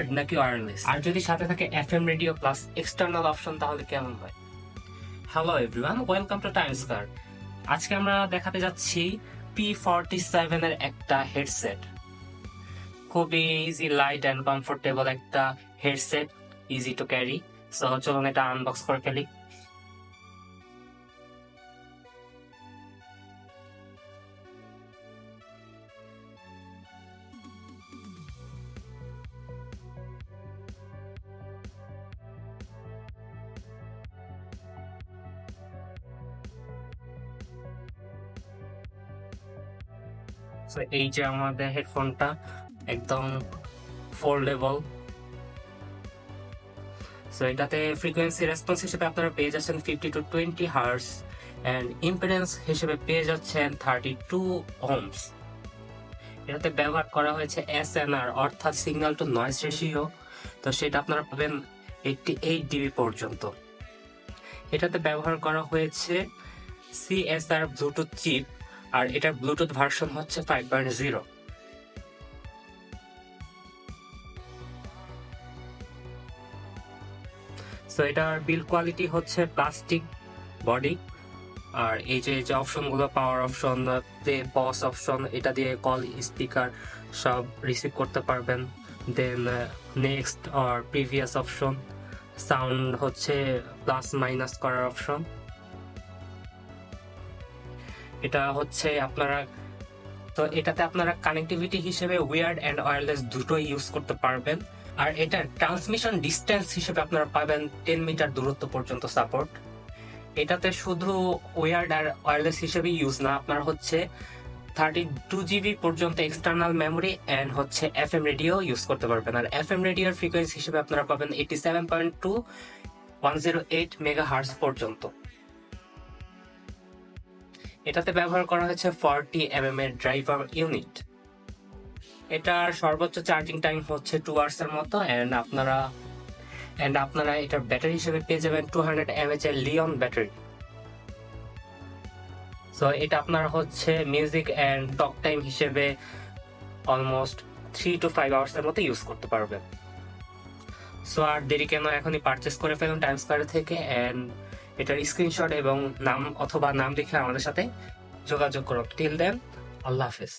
Word নাকি wireless, আর যদি সাথে থাকে FM radio plus external option তাহলে কেমন হয়? Hello everyone, welcome to Times card. আজকে আমরা দেখাতে যাচ্ছি P47 এর একটা হেডসেট। খুবই ইজি, লাইট অ্যান্ড কমফোর্টেবল একটা headset, easy to carry. So চলুন এটা আনবক্স করে ফেলি। সো এই যে আমাদের হেডফোনটা একদম ফোল্ডেবল। সো এটাতে ফ্রিকোয়েন্সি রেসপন্স হিসেবে আপনারা পেয়ে যাচ্ছেন 50 to 20 হার্টজ অ্যান্ড ইম্পিডেন্স হিসেবে পেয়ে যাচ্ছেন 32 ohms। এটাতে ব্যবহার করা হয়েছে SNR অর্থাৎ সিগন্যাল টু নয়েজ রেশিও, তো সেটা আপনারা পাবেন 88 dB পর্যন্ত। এটাতে ব্যবহার করা হয়েছে CSR ব্লুটুথ চিপ, আর এটার ব্লুটুথ ভার্সন হচ্ছে 5.0। সো এটার বিল্ড কোয়ালিটি হচ্ছে প্লাস্টিক বডি, আর এই যে অপশনগুলো, power option, play pause option, এটা দিয়ে কল, স্পিকার সব রিসিভ করতে পারবেন। দেন নেক্সট আর প্রিভিয়াস অপশন, সাউন্ড হচ্ছে প্লাস মাইনাস করার অপশন। এটা হচ্ছে আপনারা, তো এটাতে আপনারা কানেক্টিভিটি হিসেবে ওয়্যার্ড অ্যান্ড ওয়্যারলেস দুটোই ইউজ করতে পারবেন। আর এটা ট্রান্সমিশন ডিস্টেন্স হিসেবে আপনারা পাবেন 10 মিটার দূরত্ব পর্যন্ত সাপোর্ট। এটাতে শুধু ওয়্যার্ড আর ওয়্যারলেস হিসেবে ইউজ না, আপনার হচ্ছে 32 GB পর্যন্ত এক্সটার্নাল মেমোরি অ্যান্ড হচ্ছে এফএম রেডিও ইউজ করতে পারবেন। আর এফএম রেডিওর ফ্রিকোয়েন্সি হিসেবে আপনারা পাবেন 87.2 108 মেগাহার্টজ পর্যন্ত। এটাতে ব্যবহার করা হয়েছে 40 mm এর ড্রাইভার ইউনিট। এটার সর্বোচ্চ চার্জিং টাইম হচ্ছে 2 আওয়ার্স এর মতো, অ্যান্ড আপনারা এটার ব্যাটারি হিসেবে পেয়ে যাবেন 200 mAh এর লিওন ব্যাটারি। সো এটা আপনারা হচ্ছে মিউজিক অ্যান্ড টক টাইম হিসেবে অলমোস্ট 3 to 5 আওয়ার্স এর মতো ইউজ করতে পারবেন। সো আর দেরি কেন, এখনই পারচেস করে ফেলুন টাইমস কার্ড থেকে, অ্যান্ড এটার স্ক্রিনশট এবং নাম অথবা নাম লিখে আমাদের সাথে যোগাযোগ করুন। টিল দেন, আল্লাহ হাফেজ।